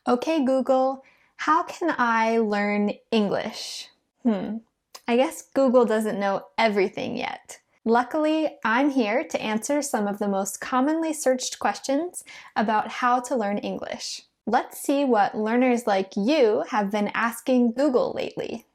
Okay, Google, how can I learn English? I guess Google doesn't know everything yet. Luckily, I'm here to answer some of the most commonly searched questions about how to learn English. Let's see what learners like you have been asking Google lately.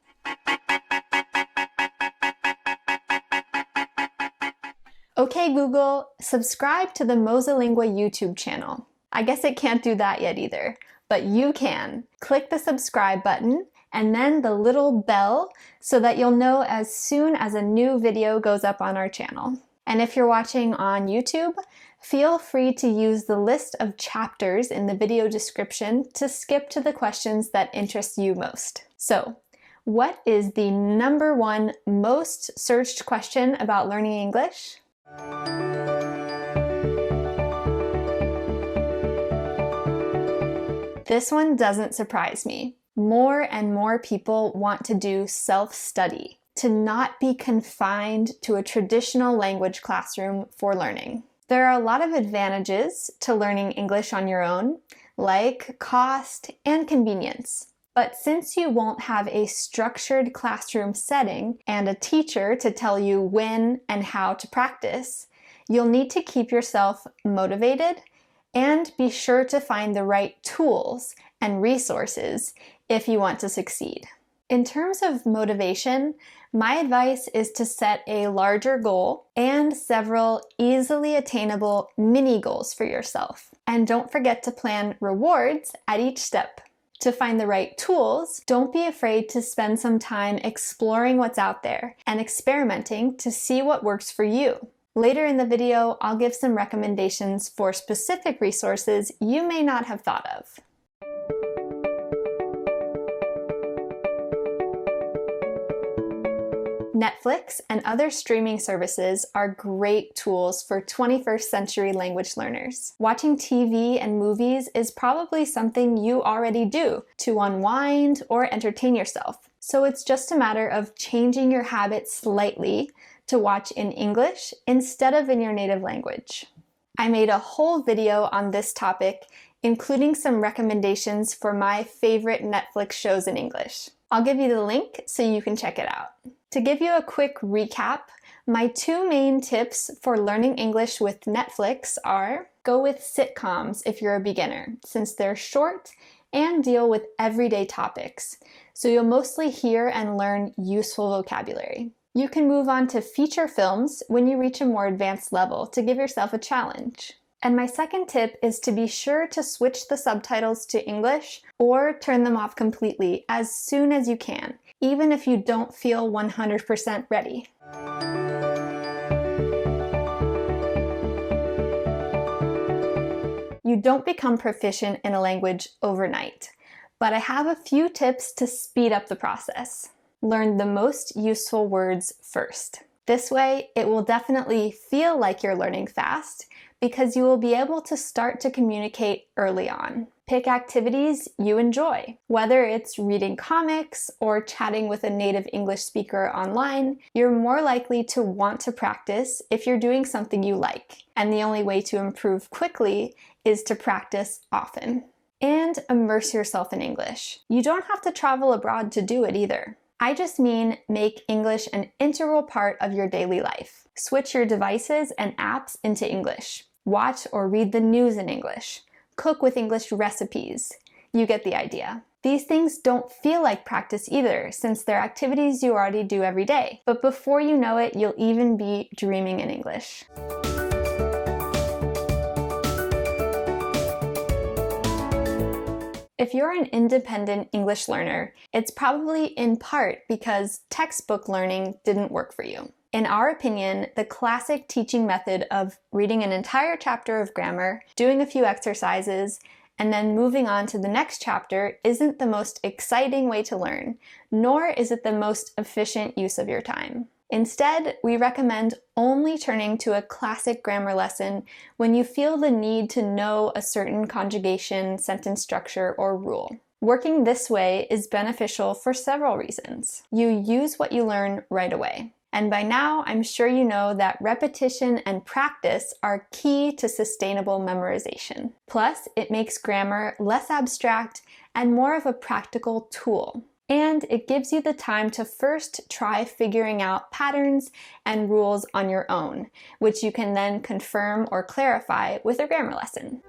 Okay, Google, subscribe to the Mosalingua YouTube channel. I guess it can't do that yet either, but you can. Click the subscribe button and then the little bell so that you'll know as soon as a new video goes up on our channel. And if you're watching on YouTube, feel free to use the list of chapters in the video description to skip to the questions that interest you most. So, what is the #1 most searched question about learning English? This one doesn't surprise me. More and more people want to do self-study, to not be confined to a traditional language classroom for learning. There are a lot of advantages to learning English on your own, like cost and convenience. But since you won't have a structured classroom setting and a teacher to tell you when and how to practice, you'll need to keep yourself motivated and be sure to find the right tools and resources if you want to succeed. In terms of motivation, my advice is to set a larger goal and several easily attainable mini goals for yourself. And don't forget to plan rewards at each step. To find the right tools, don't be afraid to spend some time exploring what's out there and experimenting to see what works for you. Later in the video, I'll give some recommendations for specific resources you may not have thought of. Netflix and other streaming services are great tools for 21st century language learners. Watching TV and movies is probably something you already do to unwind or entertain yourself. So it's just a matter of changing your habits slightly to watch in English instead of in your native language. I made a whole video on this topic, including some recommendations for my favorite Netflix shows in English. I'll give you the link so you can check it out. To give you a quick recap, my 2 main tips for learning English with Netflix are: go with sitcoms if you're a beginner, since they're short and deal with everyday topics, so you'll mostly hear and learn useful vocabulary. You can move on to feature films when you reach a more advanced level to give yourself a challenge. And my second tip is to be sure to switch the subtitles to English or turn them off completely as soon as you can, even if you don't feel 100% ready. You don't become proficient in a language overnight, but I have a few tips to speed up the process. Learn the most useful words first. This way, it will definitely feel like you're learning fast because you will be able to start to communicate early on. Pick activities you enjoy. Whether it's reading comics or chatting with a native English speaker online, you're more likely to want to practice if you're doing something you like. And the only way to improve quickly is to practice often. And immerse yourself in English. You don't have to travel abroad to do it either. I just mean make English an integral part of your daily life. Switch your devices and apps into English. Watch or read the news in English. Cook with English recipes. You get the idea. These things don't feel like practice either, since they're activities you already do every day. But before you know it, you'll even be dreaming in English. If you're an independent English learner, it's probably in part because textbook learning didn't work for you. In our opinion, the classic teaching method of reading an entire chapter of grammar, doing a few exercises, and then moving on to the next chapter isn't the most exciting way to learn, nor is it the most efficient use of your time. Instead, we recommend only turning to a classic grammar lesson when you feel the need to know a certain conjugation, sentence structure, or rule. Working this way is beneficial for several reasons. You use what you learn right away. And by now, I'm sure you know that repetition and practice are key to sustainable memorization. Plus, it makes grammar less abstract and more of a practical tool. And it gives you the time to first try figuring out patterns and rules on your own, which you can then confirm or clarify with a grammar lesson.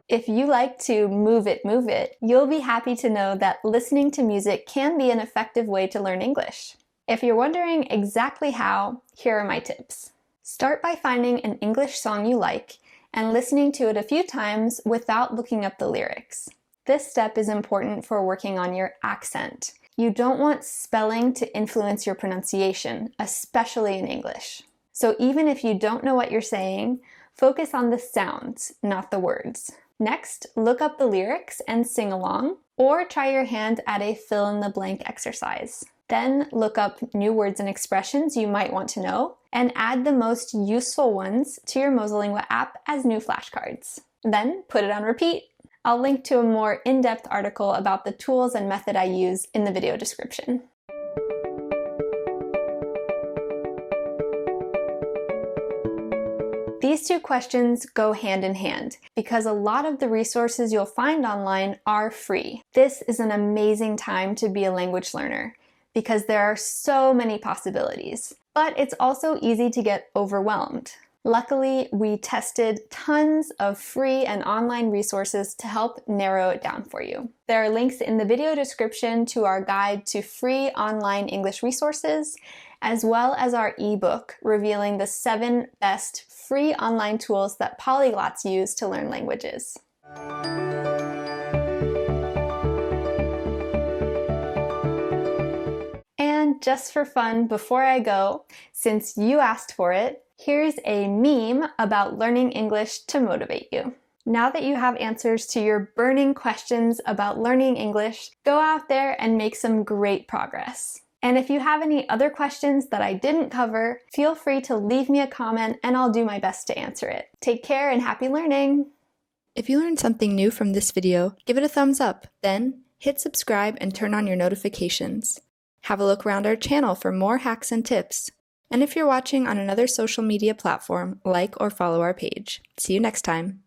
If you like to move it, you'll be happy to know that listening to music can be an effective way to learn English. If you're wondering exactly how, here are my tips. Start by finding an English song you like and listening to it a few times without looking up the lyrics. This step is important for working on your accent. You don't want spelling to influence your pronunciation, especially in English. So even if you don't know what you're saying, focus on the sounds, not the words. Next, look up the lyrics and sing along, or try your hand at a fill-in-the-blank exercise. Then look up new words and expressions you might want to know, and add the most useful ones to your Mosalingua app as new flashcards. Then put it on repeat. I'll link to a more in-depth article about the tools and method I use in the video description. These two questions go hand in hand because a lot of the resources you'll find online are free. This is an amazing time to be a language learner because there are so many possibilities, but it's also easy to get overwhelmed. Luckily, we tested tons of free and online resources to help narrow it down for you. There are links in the video description to our guide to free online English resources, as well as our ebook revealing the 7 best free online tools that polyglots use to learn languages. And just for fun, before I go, since you asked for it, here's a meme about learning English to motivate you. Now that you have answers to your burning questions about learning English, go out there and make some great progress. And if you have any other questions that I didn't cover, feel free to leave me a comment and I'll do my best to answer it. Take care and happy learning! If you learned something new from this video, give it a thumbs up. Then, hit subscribe and turn on your notifications. Have a look around our channel for more hacks and tips. And if you're watching on another social media platform, like or follow our page. See you next time!